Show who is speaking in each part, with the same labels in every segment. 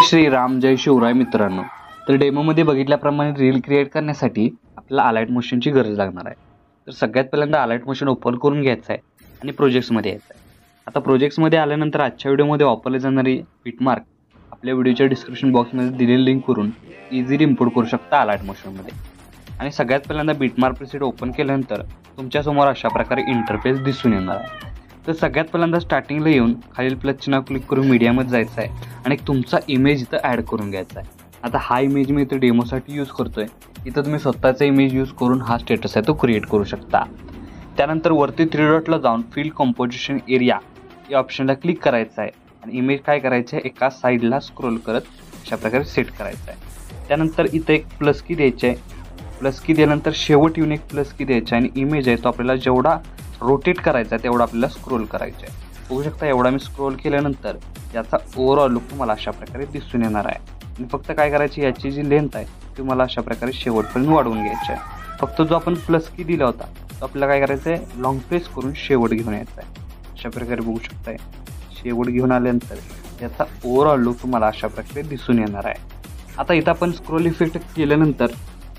Speaker 1: जय श्रीराम जय शिवराय मित्रांनो। तर डेमोमध्ये बघितल्याप्रमाणे रील क्रिएट करण्यासाठी आपल्याला अलाइट मोशनची गरज लागणार आहे। तर सगळ्यात पहिल्यांदा अलाइट मोशन ओपन करून घ्यायचं आहे आणि प्रोजेक्ट्समध्ये यायचं आहे। आता प्रोजेक्ट्समध्ये आल्यानंतर आजच्या व्हिडिओमध्ये वापरली जाणारी बिटमार्क आपल्या व्हिडिओच्या डिस्क्रिप्शन बॉक्समध्ये दिलेली लिंक वरून इझिली इम्पोर्ट करू शकता अलाइट मोशनमध्ये। आणि सगळ्यात पहिल्यांदा बिटमार्क प्रीसेट ओपन केल्यानंतर तुमच्यासमोर अशा प्रकारे इंटरफेस दिसून येणार आहे। तर सगळ्यात पहिल्यांदा स्टार्टिंगला येऊन खालील प्लस चिन्ह क्लिक करून मीडियामध्ये जायचं आहे आणि तुमचा इमेज इथं ॲड करून घ्यायचा आहे। आता हा इमेज मी इथं डेमोसाठी यूज करतोय। इथं तुम्ही स्वतःचा इमेज यूज करून हा स्टेटस आहे तो क्रिएट करू शकता। त्यानंतर वरती 3 डॉटला जाऊन फिल कंपोजिशन एरिया या ऑप्शनला क्लिक करायचं आहे आणि इमेज काय करायचं आहे एका साईडला स्क्रोल करत अशा प्रकारे सेट करायचं आहे। त्यानंतर इथं एक प्लस की द्यायची आहे। प्लस की दिल्यानंतर शेवट येऊन एक प्लस की द्यायची आणि इमेज आहे तो आपल्याला जेवढा रोटेट करायचा आहे तेवढा आपल्याला स्क्रोल करायचं आहे। बघू शकता एवढा मी स्क्रोल केल्यानंतर याचा ओव्हरऑल लुक तुम्हाला अशा प्रकारे दिसून येणार आहे। आणि फक्त काय करायची याची जी लेंथ आहे ती मला अशा प्रकारे शेवटपर्यंत वाढवून घ्यायची आहे। फक्त जो आपण प्लस की दिला होता तो आपल्याला काय करायचं आहे लॉंग प्रेस करून शेवट घेऊन यायचा आहे। अशा प्रकारे बघू शकताय शेवट घेऊन आल्यानंतर याचा ओव्हरऑल लुक तुम्हाला अशा प्रकारे दिसून येणार आहे। आता इथं आपण स्क्रोल इफेक्ट केल्यानंतर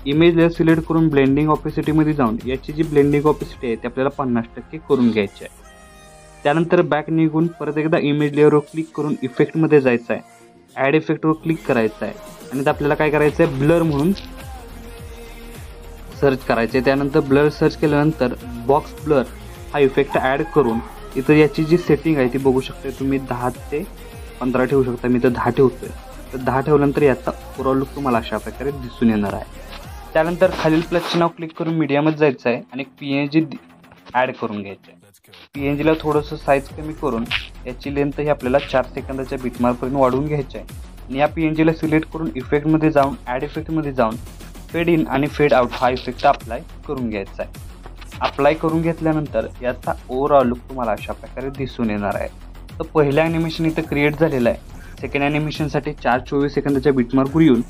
Speaker 1: इमेजला सिलेक्ट करून ब्लेंडिंग ऑपेसिटीमध्ये जाऊन याची जी ब्लेंडिंग ऑपेसिटी आहे ती आपल्याला 50% करून घ्यायची आहे। त्यानंतर बॅक निघून परत एकदा इमेज लेअरवर क्लिक करून इफेक्टमध्ये जायचं आहे। ॲड इफेक्टवर क्लिक करायचं आहे आणि इथं आपल्याला काय करायचं आहे ब्लर म्हणून सर्च करायचं आहे। त्यानंतर ब्लर सर्च केल्यानंतर बॉक्स ब्लर हा इफेक्ट ॲड करून इथं याची जी सेटिंग आहे ती बघू शकता तुम्ही 10 ते 15 ठेवू शकता। मी इथं 10 ठेवतोय। तर 10 ठेवल्यानंतर याचा ओव्हरऑल लुक तुम्हाला अशा प्रकारे दिसून येणार आहे। त्यानंतर खालील प्लस चिन्ह क्लिक करून मीडियामध्ये जायचं आहे आणि PNG ॲड करून घ्यायचं आहे। PNGला थोडंसं साईज कमी करून याची लेंथ ही आपल्याला 4 सेकंदाच्या बिटमार्कपर्यंत वाढवून घ्यायची आहे। आणि या PNGला सिलेक्ट करून इफेक्टमध्ये जाऊन ॲड इफेक्टमध्ये जाऊन फेड इन आणि फेड आउट हा इफेक्ट अप्लाय करून घ्यायचा आहे। अप्लाय करून घेतल्यानंतर याचा ओव्हरऑल लुक तुम्हाला अशा प्रकारे दिसून येणार आहे। तर पहिलं ॲनिमेशन इथं क्रिएट झालेलं आहे। सेकंड ॲनिमेशनसाठी 4:24 सेकंदाच्या बिटमार्कवर येऊन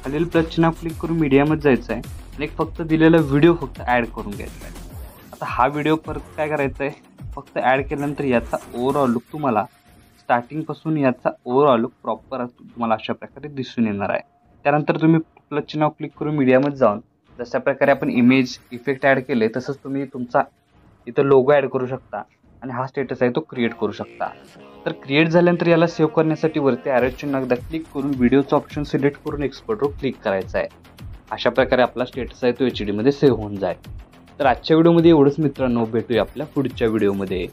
Speaker 1: खालील प्लस चिन्ह क्लिक करून मीडियामध्ये जायचं आहे आणि एक फक्त दिलेला व्हिडिओ फक्त ॲड करून घ्यायचा आहे। आता हा व्हिडिओ परत काय करायचा आहे फक्त ॲड केल्यानंतर याचा ओव्हरऑल लुक तुम्हाला स्टार्टिंगपासून याचा ओव्हरऑल लुक प्रॉपर तुम्हाला अशा प्रकारे दिसून येणार आहे। त्यानंतर तुम्ही प्लस चिन्ह क्लिक करून मीडियामध्ये जाऊन जशा प्रकारे आपण इमेज इफेक्ट ॲड केले तसंच तुम्ही तुमचा इथं लोगो ॲड करू शकता आणि हा स्टेटस आहे तो क्रिएट करू शकता। तर क्रिएट झाल्यानंतर याला सेव्ह करण्यासाठी वरती ॲरो चिन्ह एकदा क्लिक करून व्हिडिओचं ऑप्शन सिलेक्ट करून एक्सपोर्टवर क्लिक करायचं आहे। अशा प्रकारे आपला स्टेटस आहे तो HD मध्ये सेव्ह होऊन जाईल। तर आजच्या व्हिडिओमध्ये एवढंच मित्रांनो, भेटूया आपल्या पुढच्या व्हिडिओमध्ये।